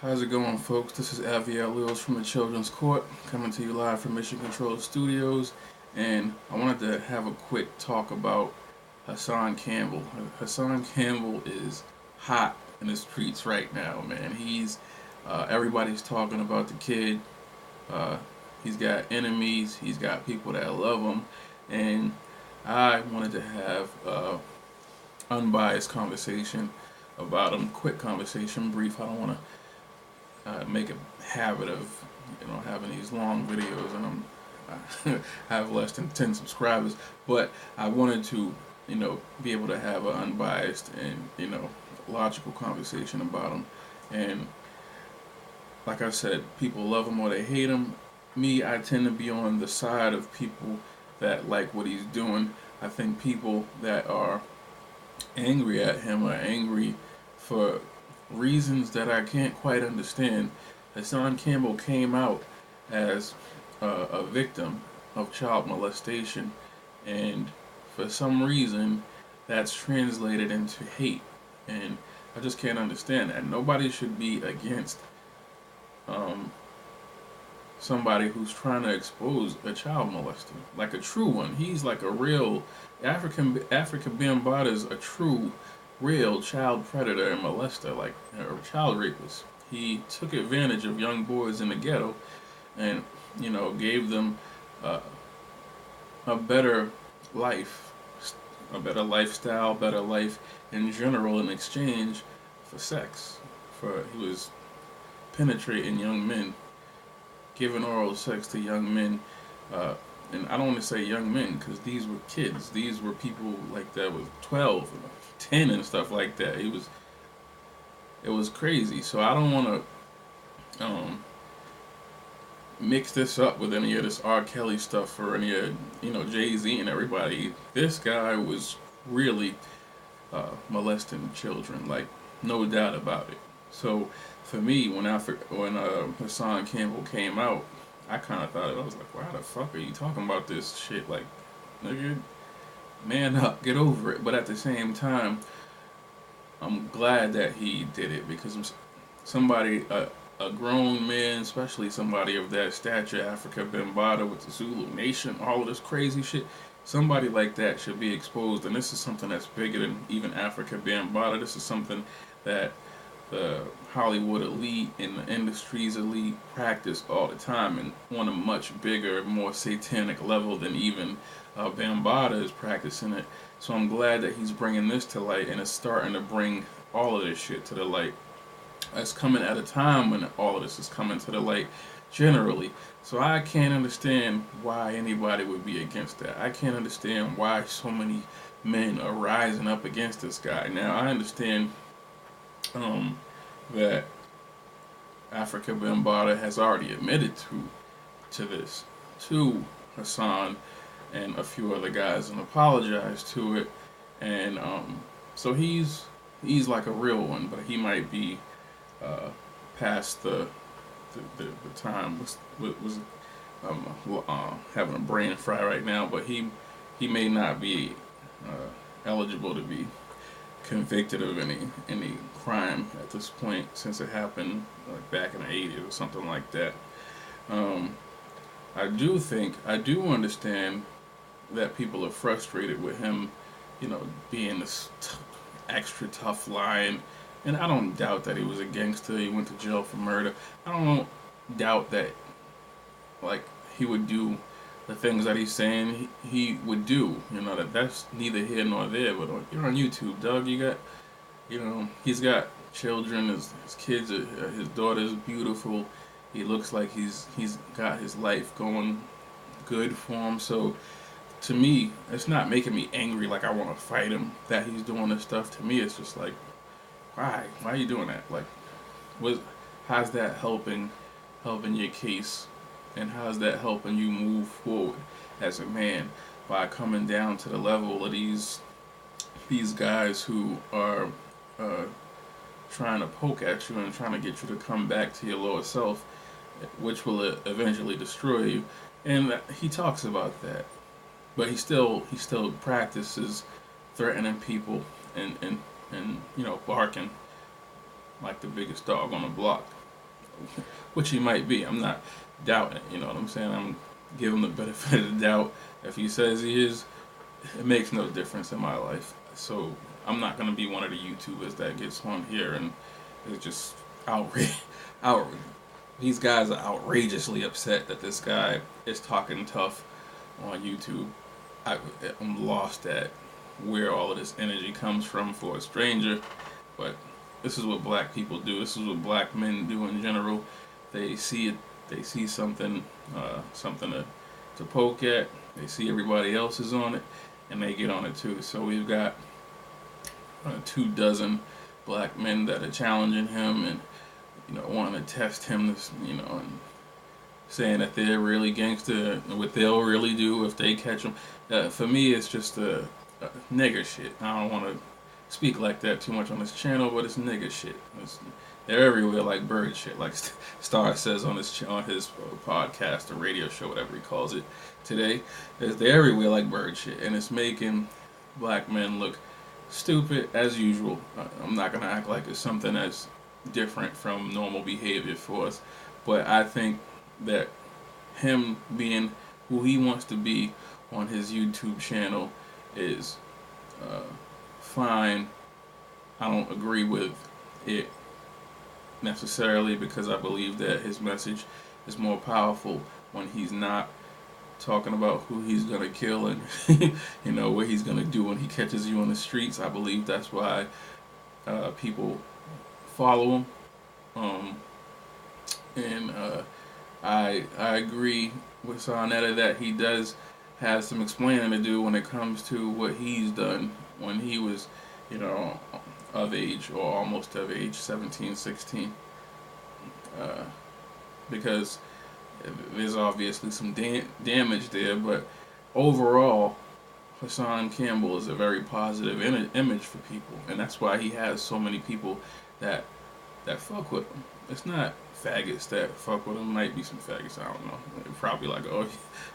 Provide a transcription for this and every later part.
How's it going, folks? This is Aviel Lewis from the Children's Court, coming to you live from Mission Control Studios, and I wanted to have a quick talk about Hassan Campbell. Hassan Campbell is hot in the streets right now, man. Everybody's talking about the kid. Uh, he's got enemies. He's got people that love him, and I wanted to have unbiased conversation about him. Quick conversation, brief. I don't want to make a habit of having these long videos, and I have less than 10 subscribers, but I wanted to be able to have an unbiased and logical conversation about him. And like I said, people love him or they hate him. Me, I tend to be on the side of people that like what he's doing. I think people that are angry at him are angry for reasons that I can't quite understand. Hassan Campbell came out as a victim of child molestation, and for some reason, that's translated into hate. And I just can't understand that. Nobody should be against um, somebody who's trying to expose a child molester, like a true one. He's like a real African Bambaataa is a true, real child predator and molester, like a child rapist. He took advantage of young boys in the ghetto, and gave them uh, a better life, a better lifestyle, better life in general in exchange for sex. For he was penetrating young men, giving oral sex to young men, uh, and I don't want to say young men because these were kids. These were people like that was 12, 10, and stuff like that. It was crazy. So I don't want to mix this up with any of this R. Kelly stuff or any of Jay-Z and everybody. This guy was really molesting children, like no doubt about it. So for me, when Hassan Campbell came out, I kind of thought I was like, why the fuck are you talking about this shit? Like, nigga, man up, get over it. But at the same time, I'm glad that he did it because somebody, a grown man, especially somebody of that stature, Africa Bambaataa with the Zulu Nation, all of this crazy shit, somebody like that should be exposed. And this is something that's bigger than even Africa Bambaataa. This is something that the Hollywood elite and the industry's elite practice all the time, and on a much bigger, more satanic level than even Bambaataa is practicing it. So I'm glad that he's bringing this to light, and it's starting to bring all of this shit to the light. It's coming at a time when all of this is coming to the light generally. So I can't understand why anybody would be against that. I can't understand why so many men are rising up against this guy. Now I understand that Africa Bambaataa has already admitted to this, to Hassan and a few other guys, and apologized to it. And so he's like a real one, but he might be past the time. Was having a brain fry right now, but he may not be eligible to be convicted of any crime at this point, since it happened like back in the 80s or something like that. Um, I do understand that people are frustrated with him, being this extra tough lion. And I don't doubt that he was a gangster. He went to jail for murder. I don't doubt that, like, he would do the things that he's saying he would do. That's neither here nor there. But you're on YouTube, Doug. He's got children. His kids, his daughter's beautiful. He looks like he's got his life going good for him. So to me, it's not making me angry. Like I want to fight him that he's doing this stuff. To me, it's just like, why? Why are you doing that? Like, how's that helping your case, and how's that helping you move forward as a man by coming down to the level of these guys who are trying to poke at you and trying to get you to come back to your lower self, which will eventually destroy you. And he talks about that, but he still practices threatening people and barking like the biggest dog on the block. which he might be. I'm not doubting it. You know what I'm saying? I'm giving him the benefit of the doubt. If he says he is, it makes no difference in my life. So I'm not gonna be one of the YouTubers that gets on here and is just outrage. Out. These guys are outrageously upset that this guy is talking tough on YouTube. I'm lost at where all of this energy comes from for a stranger, but this is what black people do. This is what black men do in general. They see it. They see something, something to poke at. They see everybody else is on it, and they get on it too. So we've got 2 dozen black men that are challenging him and wanting to test him. And saying that they're really gangster, what they'll really do if they catch him. For me, it's just a nigger shit. I don't want to speak like that too much on this channel, but it's nigger shit. They're everywhere like bird shit, like Star says on his podcast or radio show, whatever he calls it today. They're everywhere like bird shit, and it's making black men look stupid as usual. I'm not gonna act like it's something that's different from normal behavior for us, but I think that him being who he wants to be on his YouTube channel is fine. I don't agree with it necessarily because I believe that his message is more powerful when he's not talking about who he's gonna kill and what he's gonna do when he catches you on the streets. I believe that's why people follow him. And I agree with Sarnetta that he does have some explaining to do when it comes to what he's done when he was, of age or almost of age, 17, 16. Because there's obviously some damage there, but overall, Hassan Campbell is a very positive image for people, and that's why he has so many people that fuck with him. It's not faggots that fuck with him. Might be some faggots. I don't know. They're probably like, oh,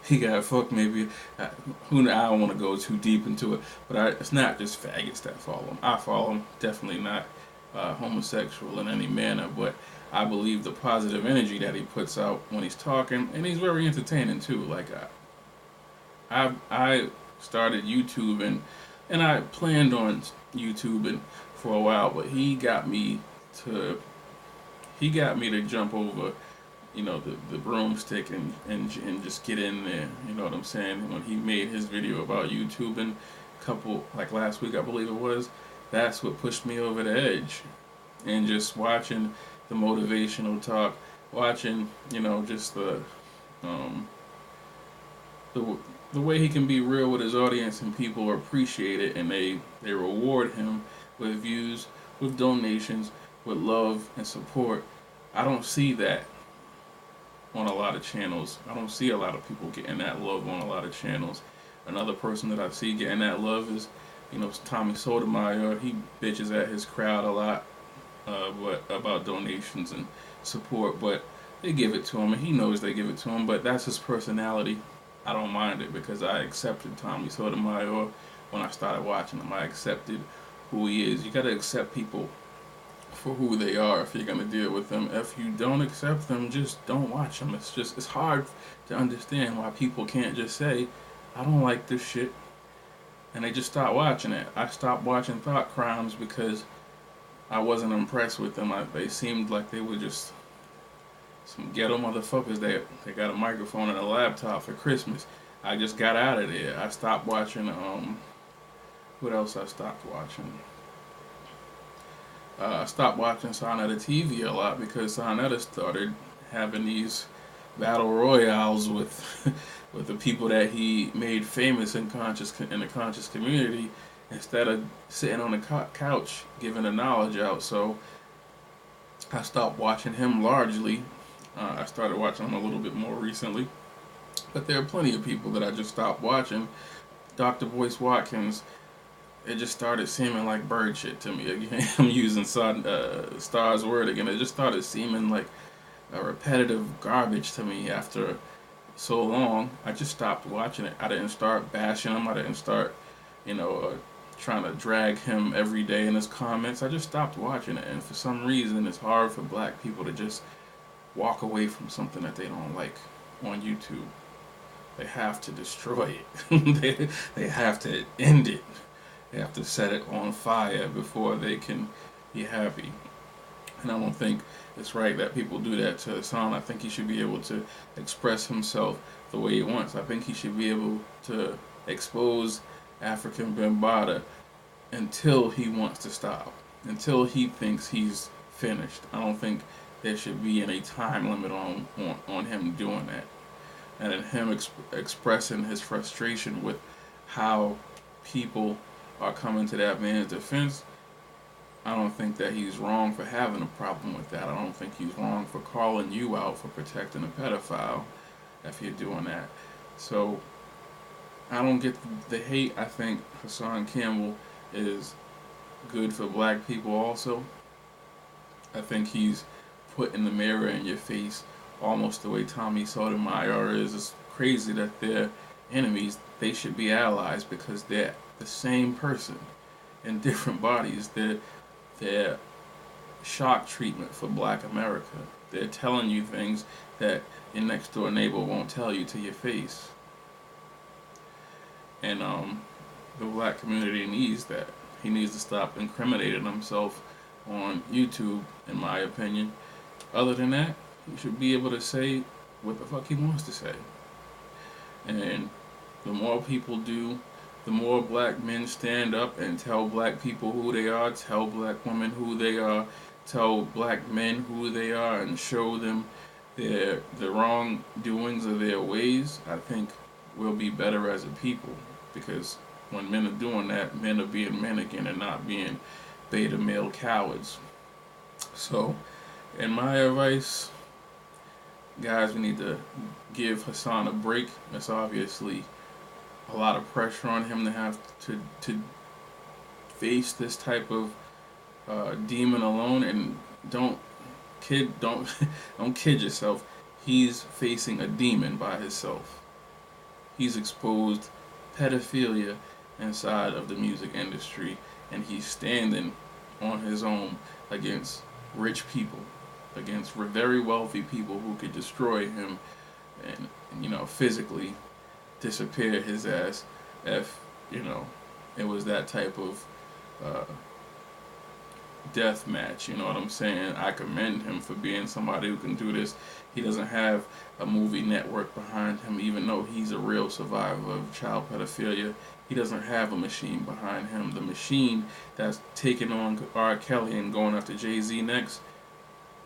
he got fucked. Maybe I don't want to go too deep into it, but it's not just faggots that follow him. I follow him. Definitely not homosexual in any manner, but I believe the positive energy that he puts out when he's talking, and he's very entertaining too. Like I started YouTubing, and I planned on YouTubing for a while, but he got me to jump over, the broomstick and just get in there. You know what I'm saying? When he made his video about YouTubing, like last week I believe it was, that's what pushed me over the edge. And just watching the motivational talk, watching just the way he can be real with his audience and people appreciate it and they reward him with views, with donations, with love and support. I don't see that on a lot of channels. I don't see a lot of people getting that love on a lot of channels. Another person that I see getting that love is, Tommy Sotomayor. He bitches at his crowd a lot, about donations and support, but they give it to him, and he knows they give it to him. But that's his personality. I don't mind it because I accepted Tommy Sotomayor when I started watching him. I accepted who he is. You got to accept people for who they are if you're gonna deal with them. If you don't accept them, just don't watch them. It's hard to understand why people can't just say, I don't like this shit, and they just stop watching it. I stopped watching Thought Crimes because I wasn't impressed with them. They seemed like they were just some ghetto motherfuckers that they got a microphone and a laptop for Christmas. I just got out of there. I stopped watching. What else I stopped watching? I stopped watching Sarnetta TV a lot because Sarnetta started having these battle royales with with the people that he made famous in the conscious community instead of sitting on the couch giving the knowledge out. So I stopped watching him largely. I started watching him a little bit more recently, but there are plenty of people that I just stopped watching. Dr. Boyce Watkins, it just started seeming like bird shit to me again. I'm using Star's word again. It just started seeming like a repetitive garbage to me after so long. I just stopped watching it. I didn't start bashing him. I didn't start, trying to drag him every day in his comments. I just stopped watching it. And for some reason, it's hard for black people to just walk away from something that they don't like on YouTube. They have to destroy it. they have to end it. They have to set it on fire before they can be happy. And I don't think it's right that people do that to Hassan. I think he should be able to express himself the way he wants. I think he should be able to expose African Bambaataa until he wants to stop, until he thinks he's finished. I don't think there should be any time limit on him doing that. And in him expressing his frustration with how people are coming to that man's defense, I don't think that he's wrong for having a problem with that. I don't think he's wrong for calling you out for protecting a pedophile if you're doing that. So I don't get the hate. I think Hassan Campbell is good for black people also. I think he's putting the mirror in your face almost the way Tommy Sotomayor is. It's crazy that they're enemies. They should be allies because they're the same person in different bodies. They're shock treatment for black America. They're telling you things that your next door neighbor won't tell you to your face. And the black community needs that. He needs to stop incriminating himself on YouTube, in my opinion. Other than that, he should be able to say what the fuck he wants to say. And the more people do, the more black men stand up and tell black people who they are, tell black women who they are, tell black men who they are, and show them the wrongdoings of their ways, I think we'll be better as a people. Because when men are doing that, men are being men again and not being beta male cowards. So, in my advice, guys, we need to give Hassan a break. It's obviously a lot of pressure on him to have to face this type of demon alone. And don't don't kid yourself. He's facing a demon by himself. He's exposed pedophilia inside of the music industry, and he's standing on his own against rich people, against very wealthy people who could destroy him and physically disappear his ass if it was that type of death match. You know what I'm saying? I commend him for being somebody who can do this. He doesn't have a movie network behind him, even though he's a real survivor of child pedophilia. He doesn't have a machine behind him. The machine that's taking on R. Kelly and going after Jay-Z next,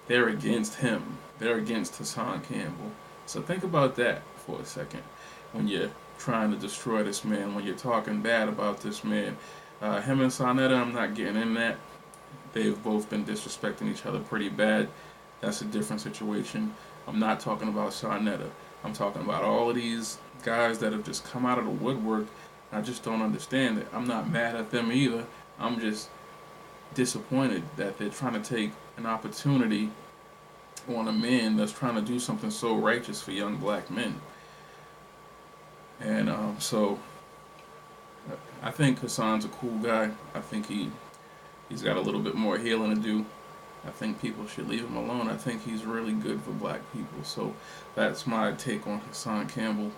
they're against him. They're against Hassan Campbell. So think about that for a second when you're trying to destroy this man, when you're talking bad about this man. Him and Sonetta, I'm not getting in that. They've both been disrespecting each other pretty bad. That's a different situation. I'm not talking about Sonetta. I'm talking about all of these guys that have just come out of the woodwork. I just don't understand it. I'm not mad at them either. I'm just disappointed that they're trying to take an opportunity on a man that's trying to do something so righteous for young black men. And so I think Hassan's a cool guy. I think he's got a little bit more healing to do. I think people should leave him alone. I think he's really good for black people. So that's my take on Hassan Campbell.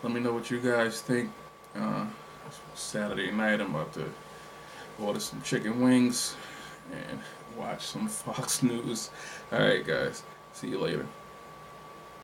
Let me know what you guys think. Saturday night, I'm about to order some chicken wings and watch some Fox News. Alright, guys. See you later.